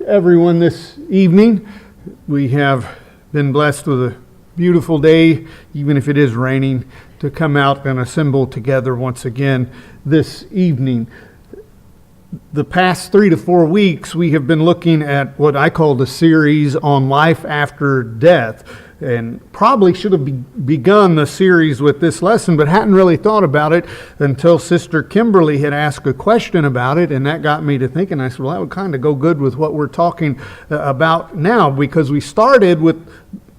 everyone this evening. We have been blessed with a beautiful day, even if it is raining, to come out and assemble together once again this evening. The past 3 to 4 weeks, we have been looking at what I call the series on life after death. And probably should have begun the series with this lesson, but hadn't really thought about it until Sister Kimberly had asked a question about it, and that got me to thinking. I said, well, that would kind of go good with what we're talking about now, because we started with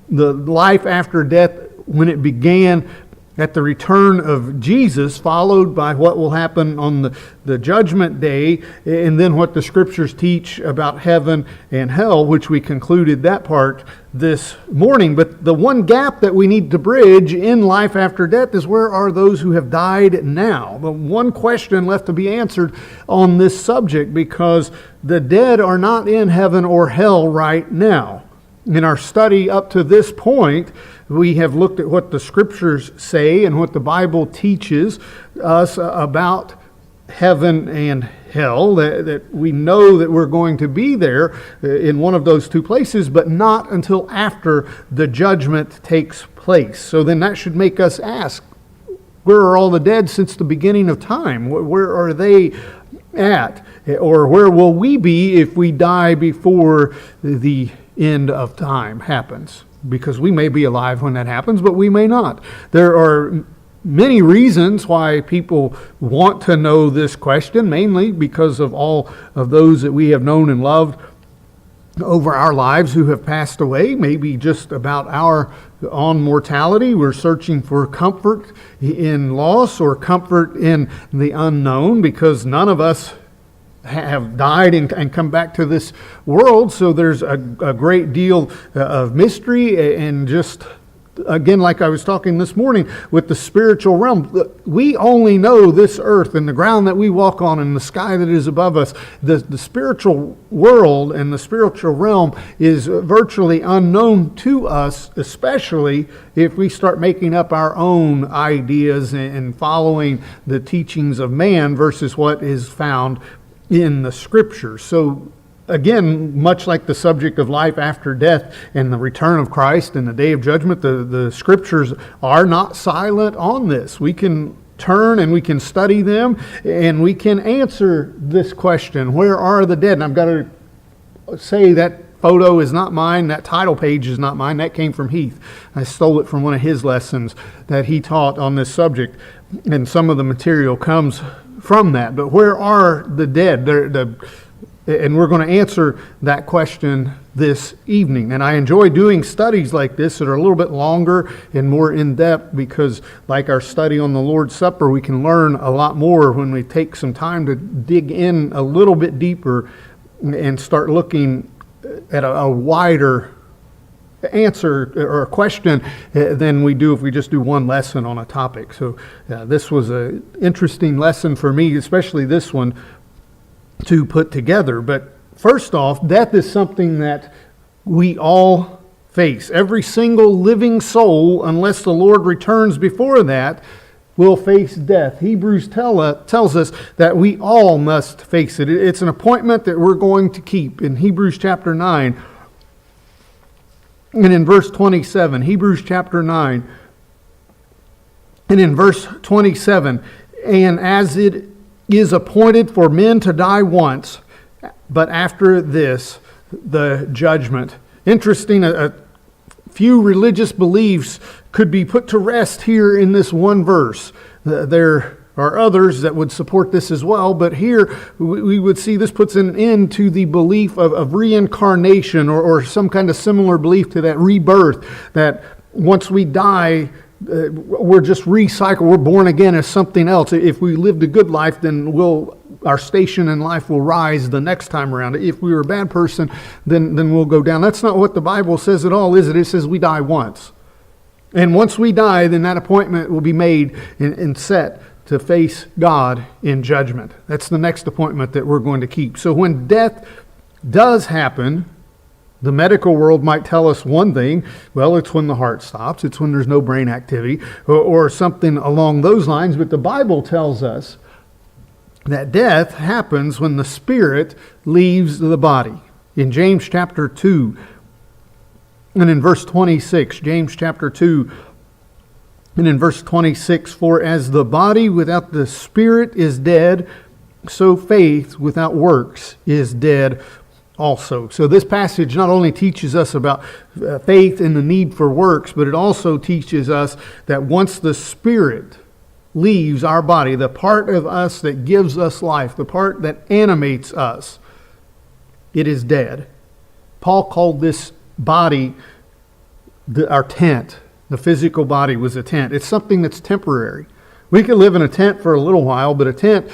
the life after death when it began at the return of Jesus, followed by what will happen on the judgment day, and then what the scriptures teach about heaven and hell, which we concluded that part this morning. But the one gap that we need to bridge in life after death is, where are those who have died now? The one question left to be answered on this subject, because the dead are not in heaven or hell right now. In our study up to this point, we have looked at what the scriptures say and what the Bible teaches us about heaven and hell, that we know that we're going to be there in one of those two places, but not until after the judgment takes place. So then that should make us ask, where are all the dead since the beginning of time? Where are they at? Or where will we be if we die before the end of time happens? Because we may be alive when that happens, but we may not. There are many reasons why people want to know this question, mainly because of all of those that we have known and loved over our lives who have passed away, maybe just about our own mortality. We're searching for comfort in loss or comfort in the unknown, because none of us have died and come back to this world. So there's a great deal of mystery, and just, again, like I was talking this morning with the spiritual realm, we only know this earth and the ground that we walk on and the sky that is above us. The spiritual world and the spiritual realm is virtually unknown to us, especially if we start making up our own ideas and following the teachings of man versus what is found in the scriptures. So again, much like the subject of life after death and the return of Christ and the day of judgment, the scriptures are not silent on this. We can turn and we can study them, and we can answer this question, where are the dead? And I've got to say that photo is not mine. That title page is not mine. That came from Heath. I stole it from one of his lessons that he taught on this subject, and some of the material comes from that. But where are the dead? And we're going to answer that question this evening. And I enjoy doing studies like this that are a little bit longer and more in-depth, because like our study on the Lord's Supper, we can learn a lot more when we take some time to dig in a little bit deeper and start looking at a wider answer or a question than we do if we just do one lesson on a topic. So this was an interesting lesson for me, especially this one, to put together. But first off, death is something that we all face. Every single living soul, unless the Lord returns before that, will face death. Hebrews tells us that we all must face it. It's an appointment that we're going to keep. In Hebrews chapter 9, and in verse 27, Hebrews chapter 9, and in verse 27, and as it is appointed for men to die once, but after this, the judgment. Interesting, a few religious beliefs could be put to rest here in this one verse. There are others that would support this as well, but here we would see this puts an end to the belief of reincarnation or some kind of similar belief to that rebirth, that once we die, we're just recycled, we're born again as something else. If we lived a good life, then our station in life will rise the next time around. If we were a bad person, then we'll go down. That's not what the Bible says at all, is it? It says we die once. And once we die, then that appointment will be made and set to face God in judgment. That's the next appointment that we're going to keep. So when death does happen, the medical world might tell us one thing. Well, it's when the heart stops. It's when there's no brain activity or something along those lines. But the Bible tells us that death happens when the spirit leaves the body. In James chapter 2, and in verse 26, James chapter 2, and in verse 26, for as the body without the spirit is dead, so faith without works is dead also. So this passage not only teaches us about faith and the need for works, but it also teaches us that once the spirit leaves our body, the part of us that gives us life, the part that animates us, it is dead. Paul called this body our tent. The physical body was a tent. It's something that's temporary. We can live in a tent for a little while, but a tent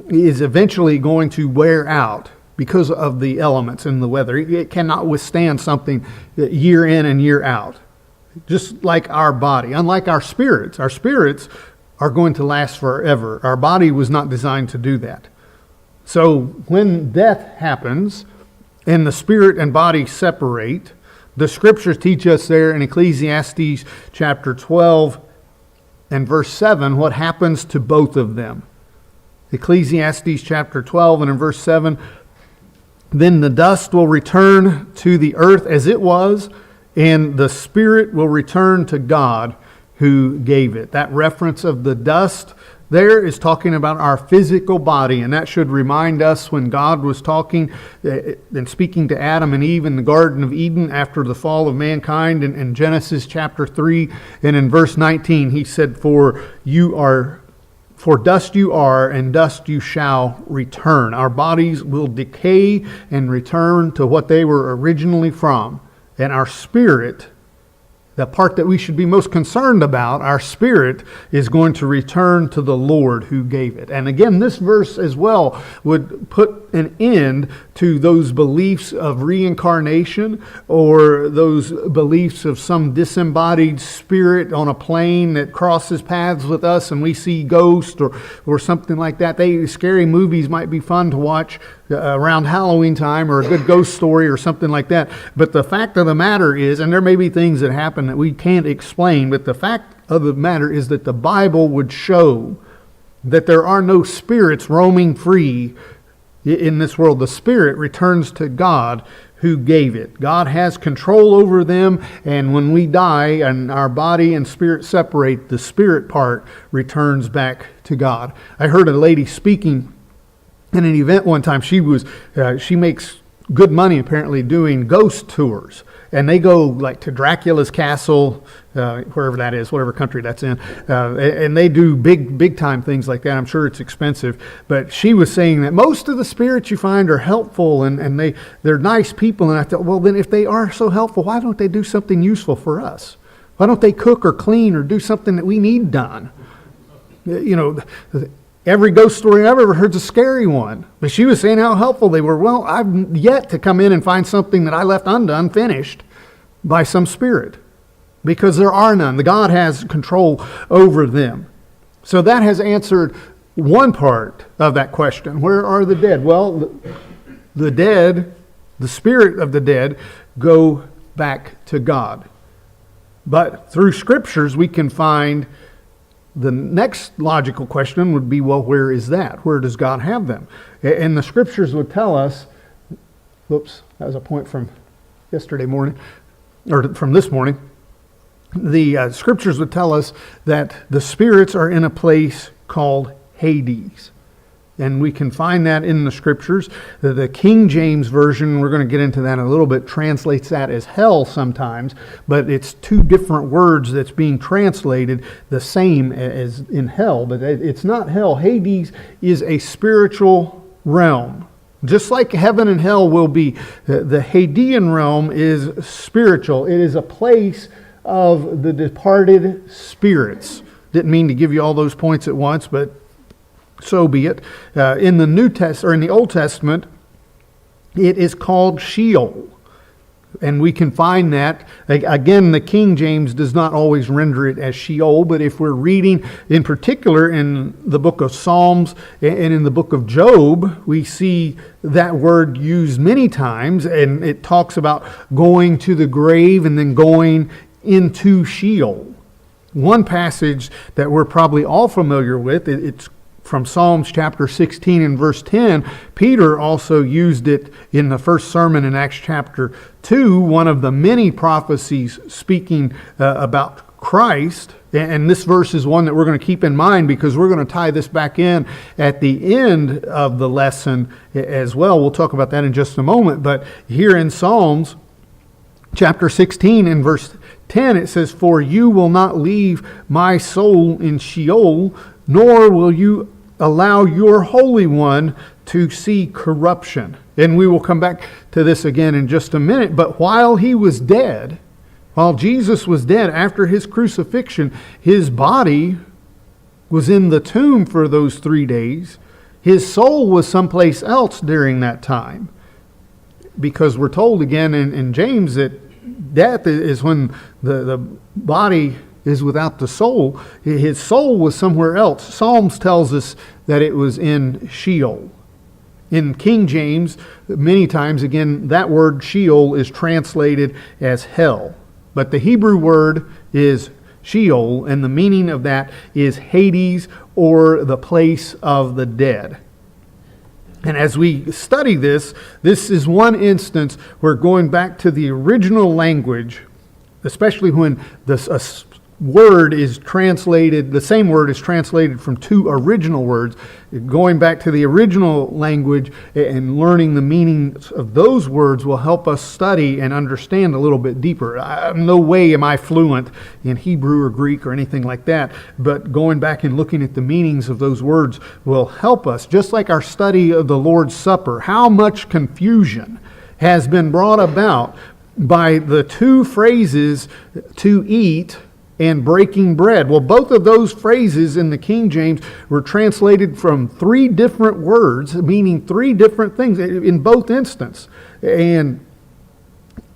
is eventually going to wear out because of the elements and the weather. It cannot withstand something year in and year out. Just like our body, unlike our spirits. Our spirits are going to last forever. Our body was not designed to do that. So when death happens and the spirit and body separate, the scriptures teach us there in Ecclesiastes chapter 12 and verse 7 what happens to both of them. Ecclesiastes chapter 12 and in verse 7, then the dust will return to the earth as it was, and the spirit will return to God who gave it. That reference of the dust there is talking about our physical body, and that should remind us when God was talking and speaking to Adam and Eve in the Garden of Eden after the fall of mankind in Genesis chapter 3 and in verse 19, he said, for dust you are, and dust you shall return. Our bodies will decay and return to what they were originally from, and our spirit, the part that we should be most concerned about, our spirit is going to return to the Lord who gave it. And again, this verse as well would put an end to those beliefs of reincarnation or those beliefs of some disembodied spirit on a plane that crosses paths with us and we see ghosts or something like that. Scary movies might be fun to watch around Halloween time, or a good ghost story or something like that. But the fact of the matter is, and there may be things that happen that we can't explain, but the fact of the matter is that the Bible would show that there are no spirits roaming free in this world. The spirit returns to God who gave it. God has control over them, and when we die and our body and spirit separate, the spirit part returns back to God. I heard a lady speaking in an event one time. She makes good money apparently doing ghost tours, and they go like to Dracula's castle, wherever that is, whatever country that's in, and they do big time things like that. I'm sure it's expensive, but she was saying that most of the spirits you find are helpful and they're nice people. And I thought, well, then if they are so helpful, why don't they do something useful for us? Why don't they cook or clean or do something that we need done? Every ghost story I've ever heard is a scary one. But she was saying how helpful they were. Well, I've yet to come in and find something that I left undone, finished by some spirit. Because there are none. The God has control over them. So that has answered one part of that question. Where are the dead? Well, the dead, the spirit of the dead, go back to God. But through scriptures we can find the next logical question would be, well, where is that? Where does God have them? And the scriptures would tell us, that was a point from yesterday morning, or from this morning. The scriptures would tell us that the spirits are in a place called Hades. And we can find that in the scriptures. The King James Version, we're going to get into that in a little bit, translates that as hell sometimes, but it's two different words that's being translated the same as in hell, but it's not hell. Hades is a spiritual realm. Just like heaven and hell will be, the Hadean realm is spiritual. It is a place of the departed spirits. Didn't mean to give you all those points at once, but so be it. In the New Testament, or in the Old Testament, it is called Sheol. And we can find that, again, the King James does not always render it as Sheol, but if we're reading in particular in the book of Psalms and in the book of Job, we see that word used many times, and it talks about going to the grave and then going into Sheol. One passage that we're probably all familiar with, it's from Psalms chapter 16 and verse 10, Peter also used it in the first sermon in Acts chapter 2, one of the many prophecies speaking about Christ. And this verse is one that we're going to keep in mind because we're going to tie this back in at the end of the lesson as well. We'll talk about that in just a moment. But here in Psalms chapter 16 and verse 10, it says, "For you will not leave my soul in Sheol, nor will you allow your Holy One to see corruption." And we will come back to this again in just a minute. But while he was dead, while Jesus was dead after his crucifixion, his body was in the tomb for those 3 days. His soul was someplace else during that time. Because we're told again in James that death is when the body is without the soul. His soul was somewhere else. Psalms tells us that it was in Sheol. In King James, many times, again, that word Sheol is translated as hell. But the Hebrew word is Sheol, and the meaning of that is Hades, or the place of the dead. And as we study this is one instance where going back to the original language, especially when the word is translated, the same word is translated from two original words, going back to the original language and learning the meanings of those words will help us study and understand a little bit deeper. No way am I fluent in Hebrew or Greek or anything like that, but going back and looking at the meanings of those words will help us. Just like our study of the Lord's Supper, how much confusion has been brought about by the two phrases, to eat and breaking bread. Well, both of those phrases in the King James were translated from three different words, meaning three different things in both instances. And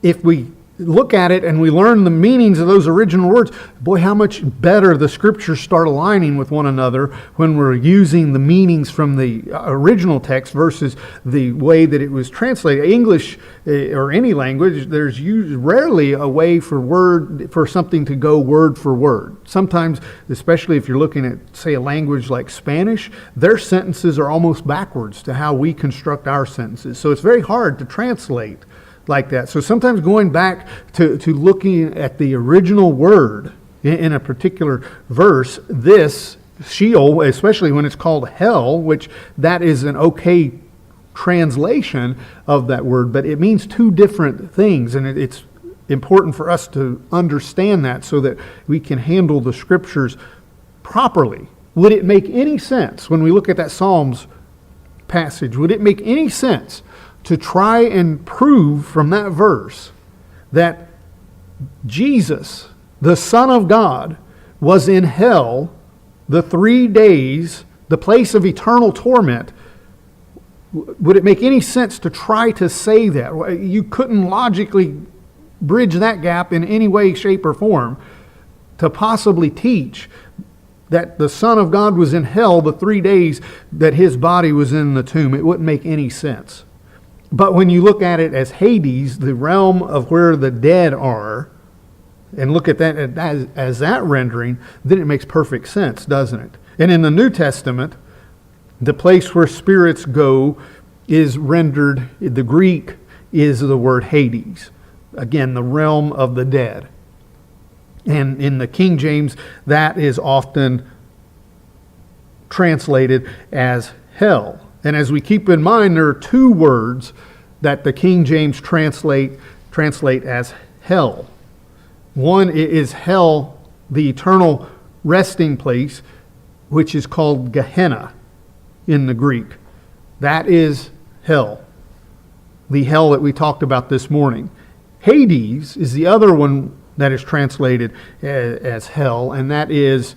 if we look at it and we learn the meanings of those original words, boy, how much better the scriptures start aligning with one another when we're using the meanings from the original text versus the way that it was translated. English or any language, there's rarely a way for something to go word for word. Sometimes, especially if you're looking at, say, a language like Spanish, their sentences are almost backwards to how we construct our sentences. So it's very hard to translate like that. So sometimes going back to looking at the original word in a particular verse, this Sheol, especially when it's called hell, which that is an okay translation of that word, but it means two different things, and it's important for us to understand that so that we can handle the scriptures properly. Would it make any sense when we look at that Psalms passage? Would it make any sense to try and prove from that verse that Jesus, the Son of God, was in hell the 3 days, the place of eternal torment? Would it make any sense to try to say that? You couldn't logically bridge that gap in any way, shape, or form to possibly teach that the Son of God was in hell the 3 days that his body was in the tomb. It wouldn't make any sense. But when you look at it as Hades, the realm of where the dead are, and look at that as that rendering, then it makes perfect sense, doesn't it? And in the New Testament, the place where spirits go is rendered, the Greek is the word Hades. Again, the realm of the dead. And in the King James, that is often translated as hell. And as we keep in mind, there are two words that the King James translate as hell. One is hell, the eternal resting place, which is called Gehenna in the Greek. That is hell, the hell that we talked about this morning. Hades is the other one that is translated as hell, and that is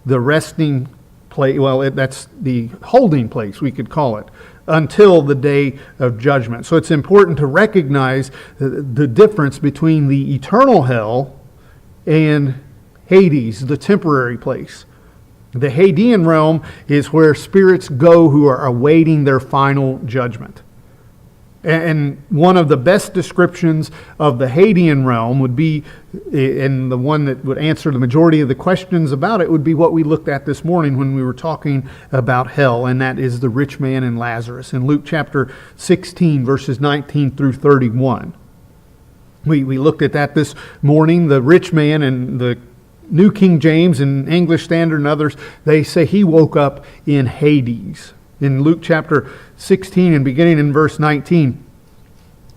the resting place. Well, that's the holding place, we could call it, until the day of judgment. So it's important to recognize the difference between the eternal hell and Hades, the temporary place. The Hadean realm is where spirits go who are awaiting their final judgment. And one of the best descriptions of the Hadean realm would be, and the one that would answer the majority of the questions about it, would be what we looked at this morning when we were talking about hell, and that is the rich man and Lazarus in Luke chapter 16, verses 19 through 31. We looked at that this morning. The rich man, and the New King James and English Standard and others, they say he woke up in Hades. In Luke chapter 16 and beginning in verse 19,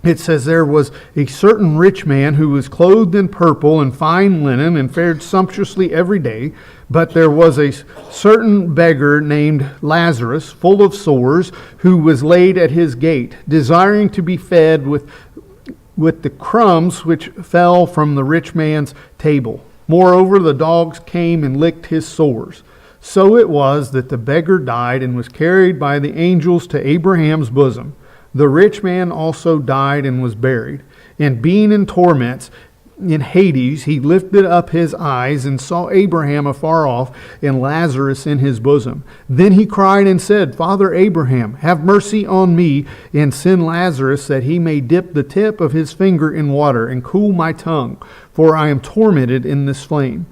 it says, "There was a certain rich man who was clothed in purple and fine linen and fared sumptuously every day. But there was a certain beggar named Lazarus, full of sores, who was laid at his gate, desiring to be fed with the crumbs which fell from the rich man's table. Moreover, the dogs came and licked his sores. So it was that the beggar died and was carried by the angels to Abraham's bosom. The rich man also died and was buried. And being in torments in Hades, he lifted up his eyes and saw Abraham afar off and Lazarus in his bosom. Then he cried and said, Father Abraham, have mercy on me, and send Lazarus that he may dip the tip of his finger in water and cool my tongue, for I am tormented in this flame.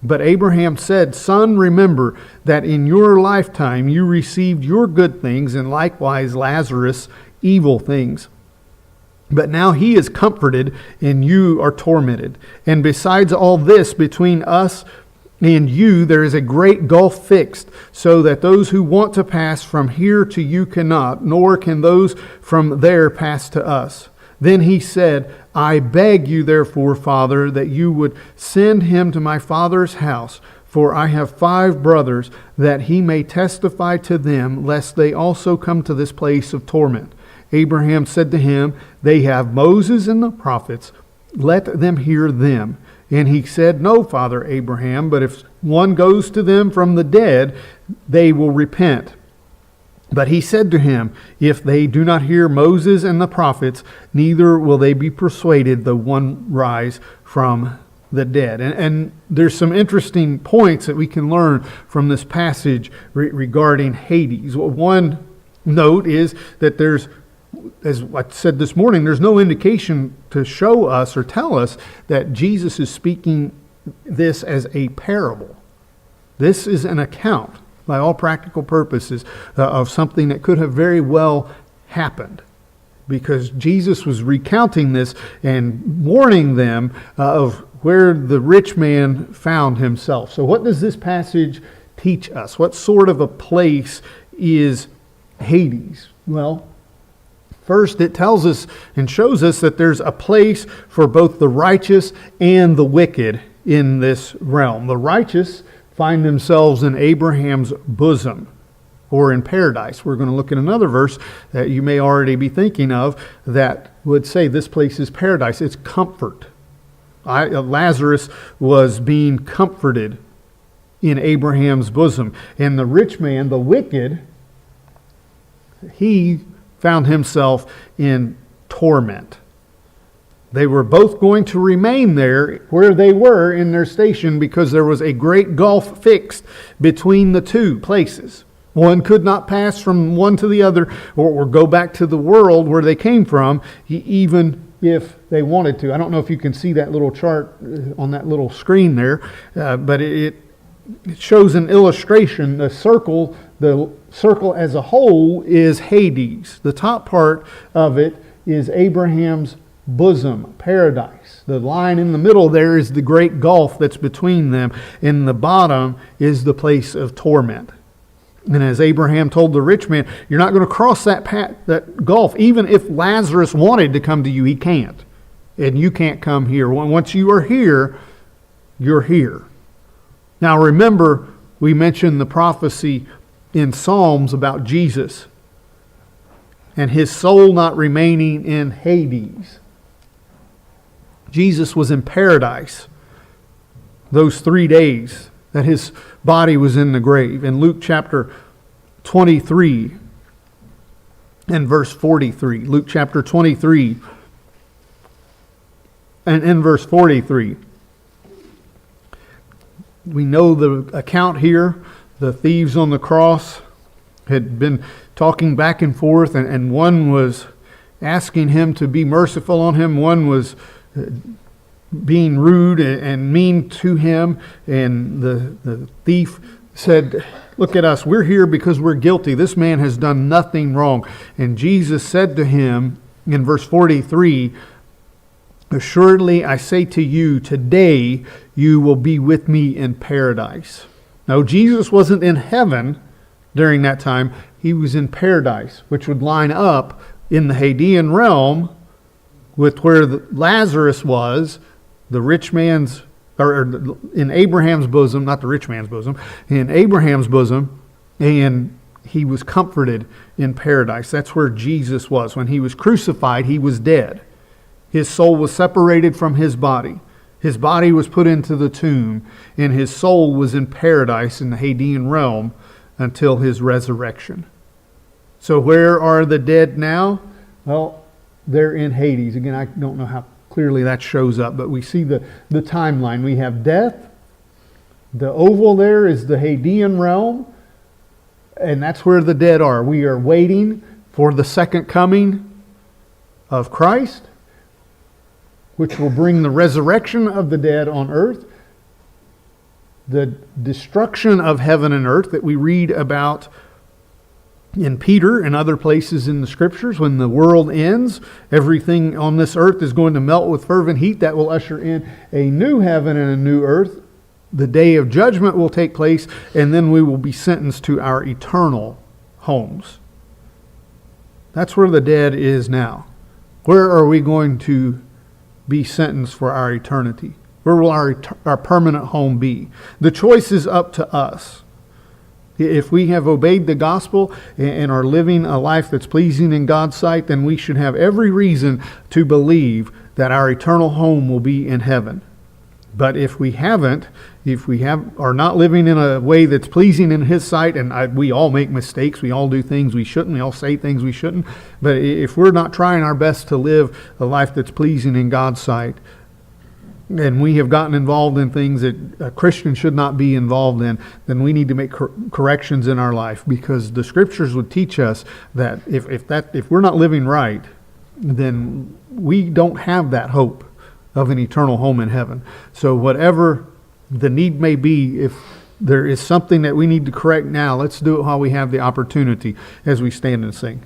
But Abraham said, Son, remember that in your lifetime you received your good things, and likewise Lazarus evil things. But now he is comforted, and you are tormented. And besides all this, between us and you there is a great gulf fixed, so that those who want to pass from here to you cannot, nor can those from there pass to us. Then he said, I beg you therefore, Father, that you would send him to my father's house, for I have 5 brothers, that he may testify to them, lest they also come to this place of torment. Abraham said to him, They have Moses and the prophets, let them hear them. And he said, No, Father Abraham, but if one goes to them from the dead, they will repent. But he said to him, If they do not hear Moses and the prophets, neither will they be persuaded, though one rise from the dead. And there's some interesting points that we can learn from this passage regarding Hades. One note is that there's, as I said this morning, there's no indication to show us or tell us that Jesus is speaking this as a parable. This is an account, by all practical purposes, of something that could have very well happened, because Jesus was recounting this and warning them of where the rich man found himself. So what does this passage teach us? What sort of a place is Hades? Well, first, it tells us and shows us that there's a place for both the righteous and the wicked in this realm. The righteous find themselves in Abraham's bosom, or in paradise. We're going to look at another verse that you may already be thinking of that would say this place is paradise. It's comfort. Lazarus was being comforted in Abraham's bosom. And the rich man, the wicked, he found himself in torment. They were both going to remain there where they were in their station, because there was a great gulf fixed between the two places. One could not pass from one to the other or go back to the world where they came from, even if they wanted to. I don't know if you can see that little chart on that little screen there, but it shows an illustration. The circle as a whole is Hades. The top part of it is Abraham's bosom, paradise. The line in the middle there is the great gulf that's between them. In the bottom is the place of torment. And as Abraham told the rich man, you're not going to cross that gulf. Even if Lazarus wanted to come to you, he can't. And you can't come here. Once you are here, you're here. Now remember, we mentioned the prophecy in Psalms about Jesus and his soul not remaining in Hades. Jesus was in paradise those 3 days that his body was in the grave. In Luke chapter 23 and verse 43. Luke chapter 23 and in verse 43. We know the account here. The thieves on the cross had been talking back and forth, and one was asking him to be merciful on him. One was being rude and mean to him. And the thief said, look at us, we're here because we're guilty. This man has done nothing wrong. And Jesus said to him in verse 43, assuredly I say to you, today you will be with me in paradise. Now Jesus wasn't in heaven during that time. He was in paradise, which would line up in the Hadean realm with where Lazarus was, the rich man's, or in Abraham's bosom, not the rich man's bosom, in Abraham's bosom, and he was comforted in paradise. That's where Jesus was. When he was crucified, he was dead. His soul was separated from his body. His body was put into the tomb, and his soul was in paradise in the Hadean realm until his resurrection. So where are the dead now? Well, they're in Hades. Again, I don't know how clearly that shows up, but we see the timeline. We have death. The oval there is the Hadean realm, and that's where the dead are. We are waiting for the second coming of Christ, which will bring the resurrection of the dead on earth, the destruction of heaven and earth that we read about in Peter and other places in the Scriptures. When the world ends, everything on this earth is going to melt with fervent heat. That will usher in a new heaven and a new earth. The day of judgment will take place, and then we will be sentenced to our eternal homes. That's where the dead is now. Where are we going to be sentenced for our eternity? Where will our permanent home be? The choice is up to us. If we have obeyed the gospel and are living a life that's pleasing in God's sight, then we should have every reason to believe that our eternal home will be in heaven. But if we haven't, are not living in a way that's pleasing in His sight, and we all make mistakes, we all do things we shouldn't, we all say things we shouldn't, but if we're not trying our best to live a life that's pleasing in God's sight, and we have gotten involved in things that a Christian should not be involved in, then we need to make corrections in our life, because the Scriptures would teach us that if we're not living right, then we don't have that hope of an eternal home in heaven. So whatever the need may be, if there is something that we need to correct now, let's do it while we have the opportunity as we stand and sing.